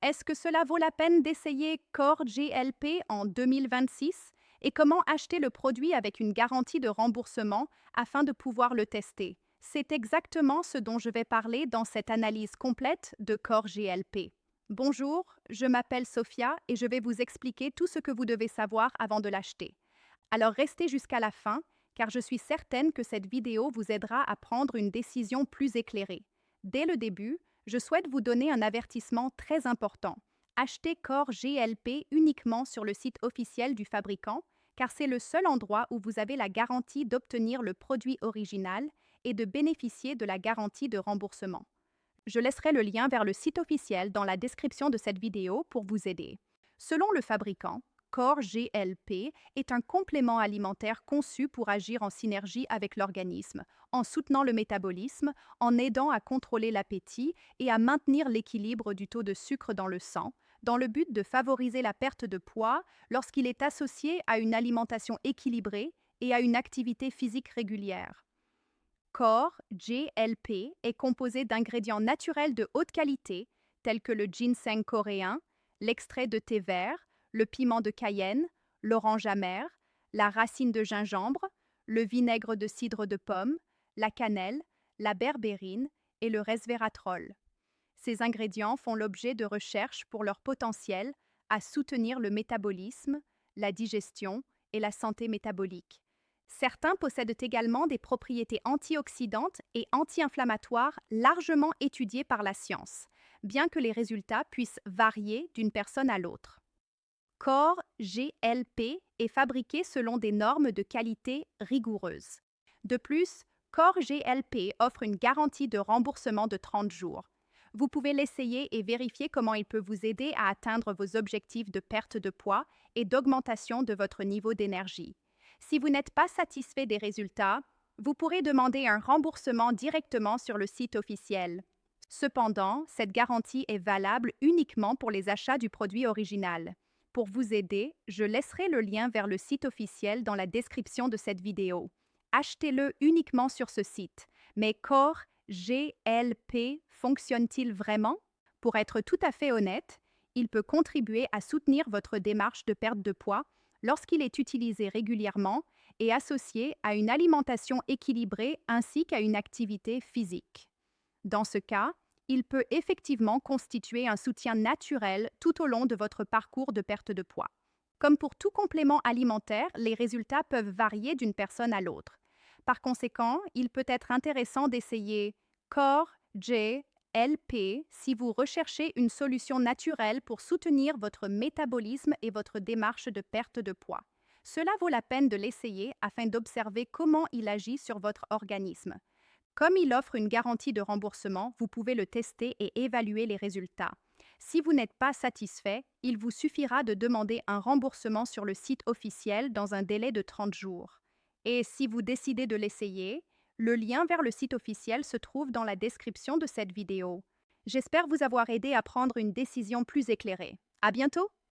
Est-ce que cela vaut la peine d'essayer Core GLP en 2026 et comment acheter le produit avec une garantie de remboursement afin de pouvoir le tester? C'est exactement ce dont je vais parler dans cette analyse complète de Core GLP. Bonjour, je m'appelle Sophia et je vais vous expliquer tout ce que vous devez savoir avant de l'acheter. Alors restez jusqu'à la fin car je suis certaine que cette vidéo vous aidera à prendre une décision plus éclairée. Dès le début, je souhaite vous donner un avertissement très important. Achetez Core GLP uniquement sur le site officiel du fabricant, car c'est le seul endroit où vous avez la garantie d'obtenir le produit original et de bénéficier de la garantie de remboursement. Je laisserai le lien vers le site officiel dans la description de cette vidéo pour vous aider. Selon le fabricant, Core GLP est un complément alimentaire conçu pour agir en synergie avec l'organisme, en soutenant le métabolisme, en aidant à contrôler l'appétit et à maintenir l'équilibre du taux de sucre dans le sang, dans le but de favoriser la perte de poids lorsqu'il est associé à une alimentation équilibrée et à une activité physique régulière. Core GLP est composé d'ingrédients naturels de haute qualité, tels que le ginseng coréen, l'extrait de thé vert, le piment de Cayenne, l'orange amère, la racine de gingembre, le vinaigre de cidre de pomme, la cannelle, la berbérine et le resveratrol. Ces ingrédients font l'objet de recherches pour leur potentiel à soutenir le métabolisme, la digestion et la santé métabolique. Certains possèdent également des propriétés antioxydantes et anti-inflammatoires largement étudiées par la science, bien que les résultats puissent varier d'une personne à l'autre. Core GLP est fabriqué selon des normes de qualité rigoureuses. De plus, Core GLP offre une garantie de remboursement de 30 jours. Vous pouvez l'essayer et vérifier comment il peut vous aider à atteindre vos objectifs de perte de poids et d'augmentation de votre niveau d'énergie. Si vous n'êtes pas satisfait des résultats, vous pourrez demander un remboursement directement sur le site officiel. Cependant, cette garantie est valable uniquement pour les achats du produit original. Pour vous aider, je laisserai le lien vers le site officiel dans la description de cette vidéo. Achetez-le uniquement sur ce site. Mais Core GLP fonctionne-t-il vraiment? Pour être tout à fait honnête, il peut contribuer à soutenir votre démarche de perte de poids lorsqu'il est utilisé régulièrement et associé à une alimentation équilibrée ainsi qu'à une activité physique. Dans ce cas, il peut effectivement constituer un soutien naturel tout au long de votre parcours de perte de poids. Comme pour tout complément alimentaire, les résultats peuvent varier d'une personne à l'autre. Par conséquent, il peut être intéressant d'essayer Core GLP si vous recherchez une solution naturelle pour soutenir votre métabolisme et votre démarche de perte de poids. Cela vaut la peine de l'essayer afin d'observer comment il agit sur votre organisme. Comme il offre une garantie de remboursement, vous pouvez le tester et évaluer les résultats. Si vous n'êtes pas satisfait, il vous suffira de demander un remboursement sur le site officiel dans un délai de 30 jours. Et si vous décidez de l'essayer, le lien vers le site officiel se trouve dans la description de cette vidéo. J'espère vous avoir aidé à prendre une décision plus éclairée. À bientôt!